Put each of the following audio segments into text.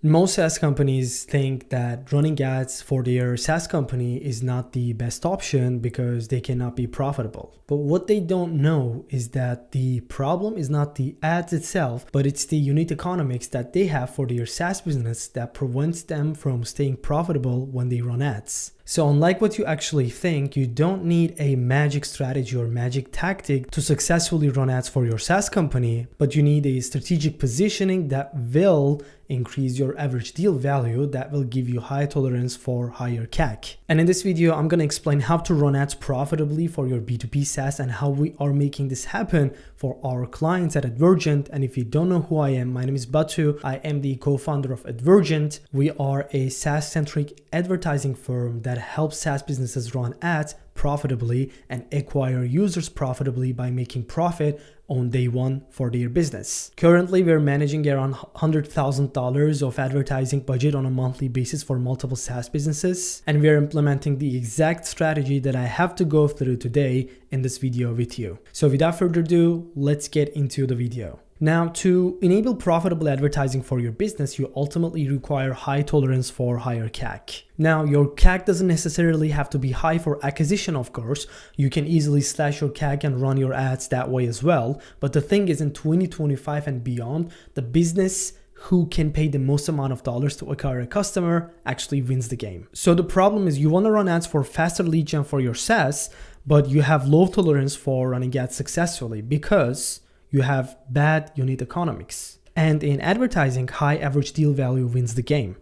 Most SaaS companies think that running ads for their SaaS company is not the best option because they cannot be profitable. But what they don't know is that the problem is not the ads itself, but it's the unit economics that they have for their SaaS business that prevents them from staying profitable when they run ads. So unlike what you actually think, you don't need a magic strategy or magic tactic to successfully run ads for your SaaS company, but you need a strategic positioning that will increase your average deal value, that will give you high tolerance for higher CAC. And in this video, I'm going to explain how to run ads profitably for your B2B SaaS and how we are making this happen for our clients at Advergent. And if you don't know who I am, my name is Batu. I am the co-founder of Advergent. We are a SaaS-centric advertising firm that helps SaaS businesses run ads profitably and acquire users profitably by making profit on day one for their business. Currently, we're managing around $100,000 of advertising budget on a monthly basis for multiple SaaS businesses, and we're implementing the exact strategy that I have to go through today in this video with you. So without further ado, let's get into the video. Now, to enable profitable advertising for your business, you ultimately require high tolerance for higher CAC. Now, your CAC doesn't necessarily have to be high for acquisition, of course. You can easily slash your CAC and run your ads that way as well. But the thing is, in 2025 and beyond, the business who can pay the most amount of dollars to acquire a customer actually wins the game. So the problem is you want to run ads for faster lead gen for your SaaS, but you have low tolerance for running ads successfully because you have bad unit economics. And in advertising, high average deal value wins the game.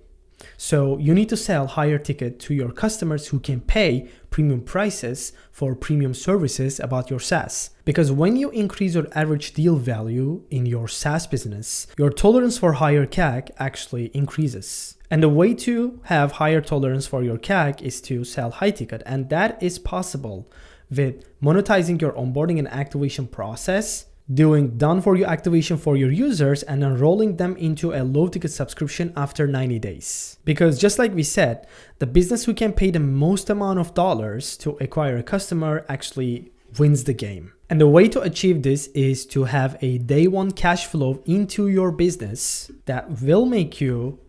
So you need to sell higher ticket to your customers who can pay premium prices for premium services about your SaaS. Because when you increase your average deal value in your SaaS business, your tolerance for higher CAC actually increases. And the way to have higher tolerance for your CAC is to sell high ticket. And that is possible with monetizing your onboarding and activation process, doing done for you activation for your users, and enrolling them into a low ticket subscription after 90 days. Because just like we said, the business who can pay the most amount of dollars to acquire a customer actually wins the game. And the way to achieve this is to have a day one cash flow into your business that will make you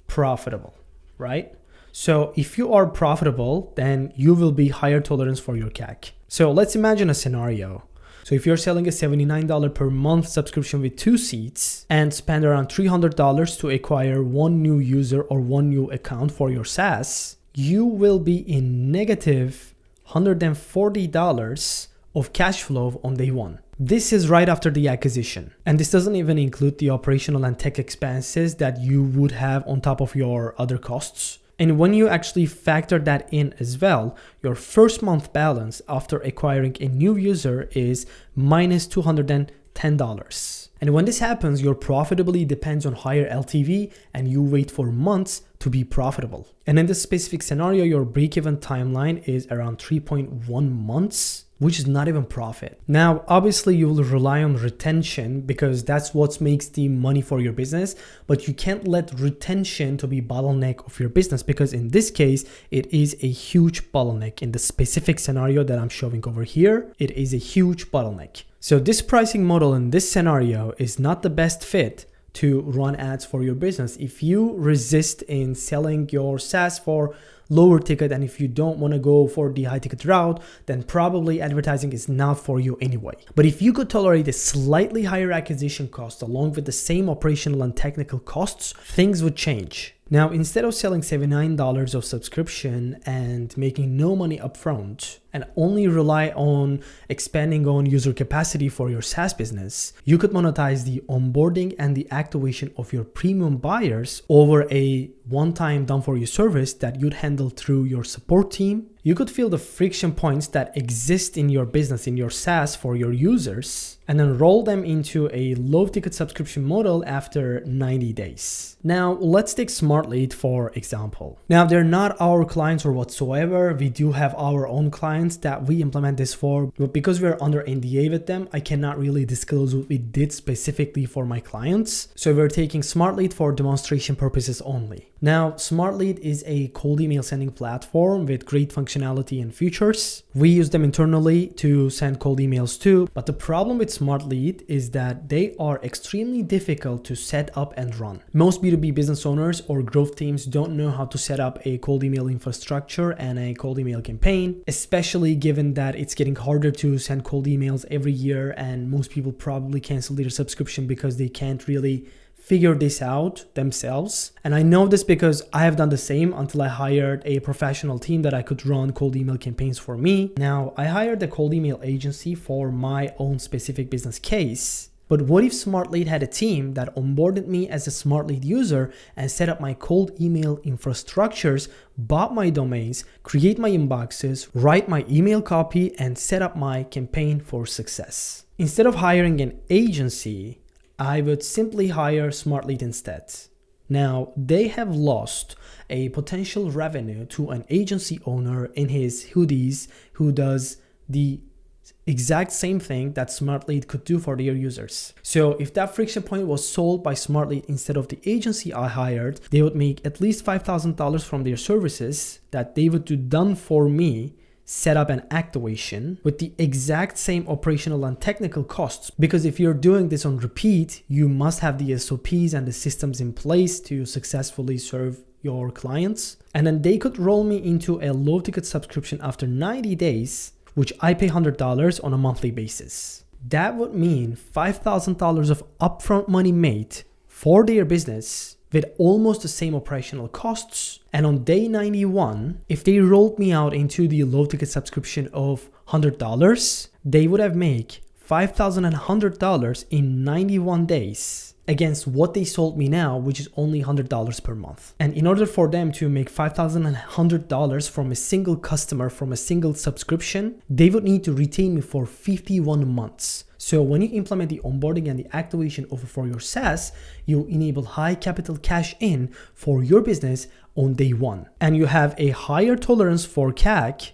profitable, right? So if you are profitable, then you will be higher tolerance for your CAC. So let's imagine a scenario. So if you're selling a $79 per month subscription with 2 seats and spend around $300 to acquire one new user or one new account for your SaaS, you will be in negative $140 of cash flow on day one. This is right after the acquisition. And this doesn't even include the operational and tech expenses that you would have on top of your other costs. And when you actually factor that in as well, your first month balance after acquiring a new user is minus $210. And when this happens, your profitability depends on higher LTV and you wait for months to be profitable. And in this specific scenario, your break-even timeline is around 3.1 months, which is not even profit. Now, obviously you will rely on retention because that's what makes the money for your business, but you can't let retention to be bottleneck of your business because in this case, it is a huge bottleneck. In the specific scenario that I'm showing over here, it is a huge bottleneck. So this pricing model in this scenario is not the best fit to run ads for your business. If you resist in selling your SaaS for lower ticket and if you don't want to go for the high ticket route, then probably advertising is not for you anyway. But if you could tolerate a slightly higher acquisition cost along with the same operational and technical costs, things would change. Now, instead of selling $79 of subscription and making no money upfront and only rely on expanding on user capacity for your SaaS business, you could monetize the onboarding and the activation of your premium buyers over a one-time done-for-you service that you'd handle through your support team. You could feel the friction points that exist in your business, in your SaaS for your users, and then roll them into a low ticket subscription model after 90 days. Now, let's take Smartlead for example. Now, they're not our clients or whatsoever. We do have our own clients clients that we implement this for, but because we're under NDA with them, I cannot really disclose what we did specifically for my clients. So we're taking Smartlead for demonstration purposes only. Now, Smartlead is a cold email sending platform with great functionality and features. We use them internally to send cold emails too, but the problem with Smartlead is that they are extremely difficult to set up and run. Most B2B business owners or growth teams don't know how to set up a cold email infrastructure and a cold email campaign, especially given that it's getting harder to send cold emails every year, and most people probably cancel their subscription because they can't really figure this out themselves. And I know this because I have done the same until I hired a professional team that I could run cold email campaigns for me. Now, I hired a cold email agency for my own specific business case. But what if Smartlead had a team that onboarded me as a Smartlead user and set up my cold email infrastructures, bought my domains, create my inboxes, write my email copy, and set up my campaign for success? Instead of hiring an agency, I would simply hire Smartlead instead. Now, they have lost a potential revenue to an agency owner in his hoodies who does the exact same thing that Smartlead could do for their users. So if that friction point was solved by Smartlead instead of the agency I hired, they would make at least $5,000 from their services that they would do done for me, setup and activation, with the exact same operational and technical costs. Because if you're doing this on repeat, you must have the SOPs and the systems in place to successfully serve your clients. And then they could roll me into a low ticket subscription after 90 days, which I pay $100 on a monthly basis. That would mean $5,000 of upfront money made for their business with almost the same operational costs. And on day 91, if they rolled me out into the low ticket subscription of $100, they would have made $5,100 in 91 days against what they sold me now, which is only $100 per month. And in order for them to make $5,100 from a single customer, from a single subscription, they would need to retain me for 51 months. So when you implement the onboarding and the activation offer for your SaaS, you enable high capital cash in for your business on day one. And you have a higher tolerance for CAC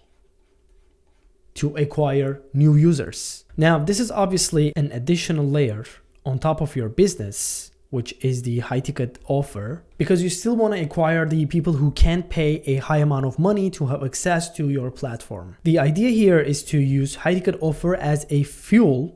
to acquire new users. Now, this is obviously an additional layer on top of your business, which is the high ticket offer, because you still want to acquire the people who can't pay a high amount of money to have access to your platform. The idea here is to use high ticket offer as a fuel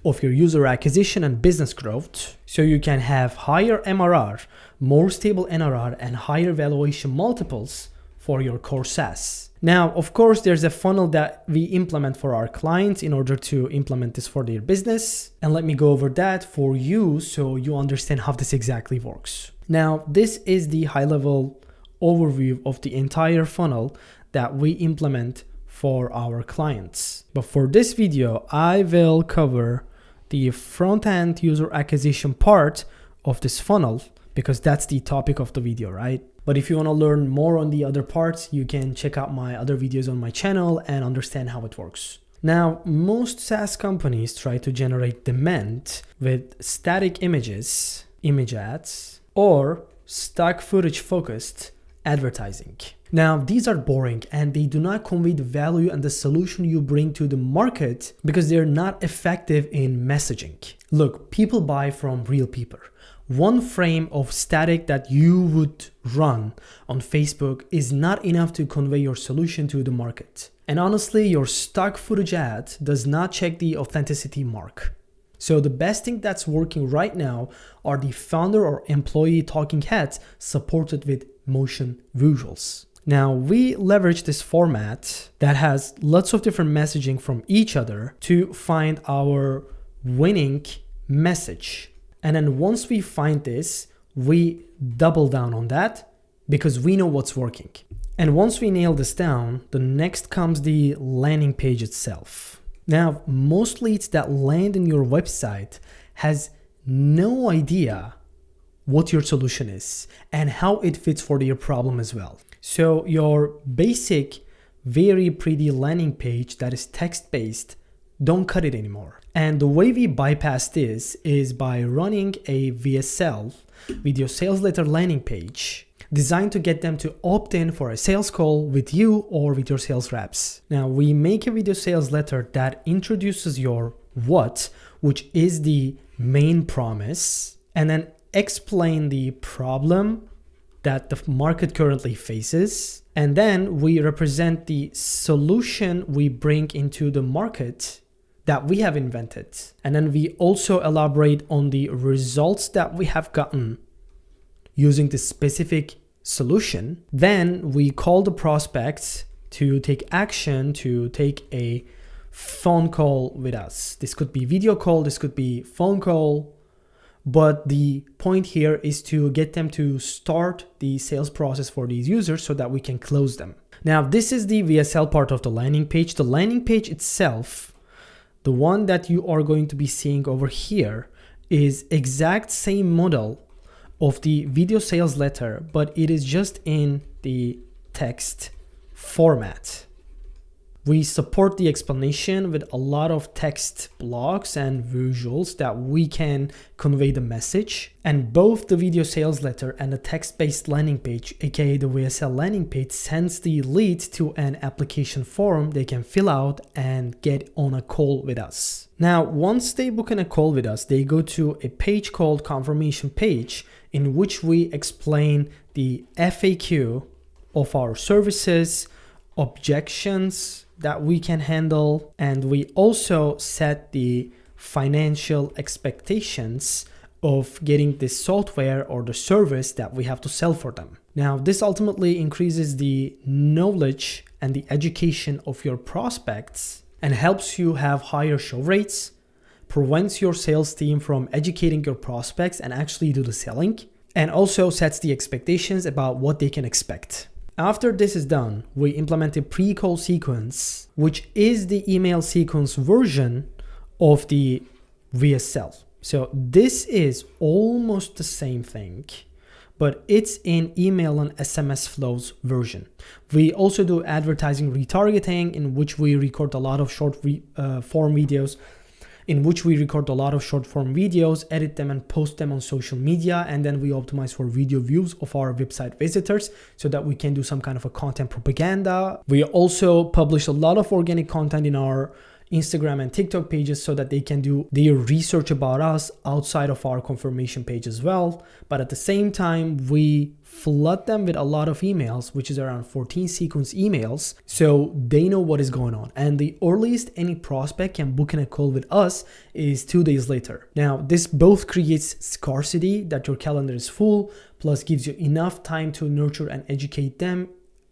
of your user acquisition and business growth, so you can have higher MRR, more stable NRR, and higher valuation multiples for your core SaaS. Now, of course, there's a funnel that we implement for our clients in order to implement this for their business. And let me go over that for you so you understand how this exactly works. Now, this is the high-level overview of the entire funnel that we implement for our clients. But for this video, I will cover the front-end user acquisition part of this funnel because that's the topic of the video, right? But if you want to learn more on the other parts, you can check out my other videos on my channel and understand how it works. Now, most SaaS companies try to generate demand with static images, image ads, or stock footage focused advertising. Now, these are boring and they do not convey the value and the solution you bring to the market because they're not effective in messaging. Look, people buy from real people. One frame of static that you would run on Facebook is not enough to convey your solution to the market. And honestly, your stock footage ad does not check the authenticity mark. So the best thing that's working right now are the founder or employee talking heads supported with motion visuals. Now, we leverage this format that has lots of different messaging from each other to find our winning message. And then once we find this, we double down on that because we know what's working. And once we nail this down, the next comes the landing page itself. Now, most leads that land in your website has no idea what your solution is and how it fits for their problem as well. So your basic, very pretty landing page that is text-based, don't cut it anymore. And the way we bypass this is by running a VSL, video sales letter landing page, designed to get them to opt in for a sales call with you or with your sales reps. Now, we make a video sales letter that introduces your what, which is the main promise, and then explain the problem that the market currently faces. And then we represent the solution we bring into the market that we have invented. And then we also elaborate on the results that we have gotten using this specific solution. Then we call the prospects to take action, to take a phone call with us. This could be video call, this could be phone call, but the point here is to get them to start the sales process for these users so that we can close them. Now, this is the VSL part of the landing page. The landing page itself, the one that you are going to be seeing over here, is exact same model of the video sales letter, but it is just in the text format. We support the explanation with a lot of text blocks and visuals that we can convey the message. And both the video sales letter and the text-based landing page, aka the VSL landing page, sends the lead to an application form they can fill out and get on a call with us. Now, once they book in a call with us, they go to a page called confirmation page, in which we explain the FAQ of our services, objections that we can handle, and we also set the financial expectations of getting this software or the service that we have to sell for them. Now, this ultimately increases the knowledge and the education of your prospects and helps you have higher show rates, prevents your sales team from educating your prospects and actually do the selling, and also sets the expectations about what they can expect. After this is done, we implement a pre-call sequence, which is the email sequence version of the VSL. So this is almost the same thing, but it's in email and SMS flows version. We also do advertising retargeting, in which we record a lot of short form videos, edit them and post them on social media, and then we optimize for video views of our website visitors so that we can do some kind of a content propaganda. We also publish a lot of organic content in our Instagram and TikTok pages so that they can do their research about us outside of our confirmation page as well. But at the same time, we flood them with a lot of emails, which is around 14 sequence emails, so they know what is going on. And the earliest any prospect can book in a call with us is 2 days later. Now, this both creates scarcity, that your calendar is full, plus gives you enough time to nurture and educate them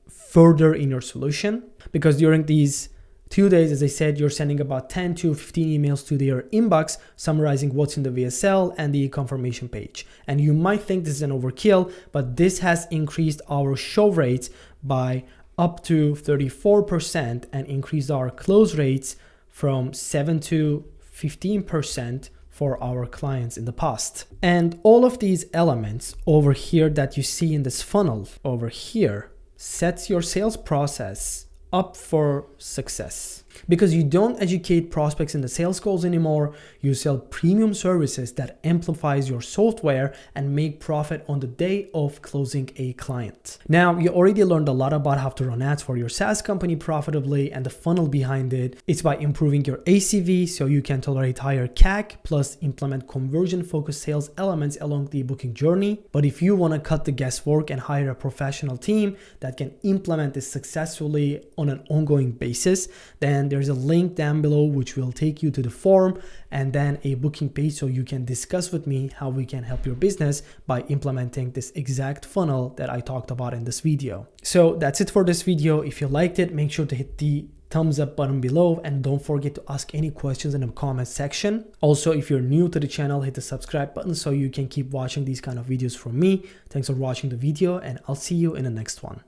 further in your solution. Because during these 2 days, as I said, you're sending about 10 to 15 emails to their inbox summarizing what's in the VSL and the confirmation page. And you might think this is an overkill, but this has increased our show rates by up to 34% and increased our close rates from 7 to 15% for our clients in the past. And all of these elements over here that you see in this funnel over here sets your sales process up for success. Because you don't educate prospects in the sales calls anymore, you sell premium services that amplifies your software and make profit on the day of closing a client. Now, you already learned a lot about how to run ads for your SaaS company profitably and the funnel behind it. It's by improving your ACV so you can tolerate higher CAC, plus implement conversion-focused sales elements along the booking journey. But if you want to cut the guesswork and hire a professional team that can implement this successfully on an ongoing basis, then there's a link down below which will take you to the form and then a booking page so you can discuss with me how we can help your business by implementing this exact funnel that I talked about in this video. So that's it for this video. If you liked it, make sure to hit the thumbs up button below and don't forget to ask any questions in the comment section. Also, if you're new to the channel, hit the subscribe button so you can keep watching these kind of videos from me. Thanks for watching the video and I'll see you in the next one.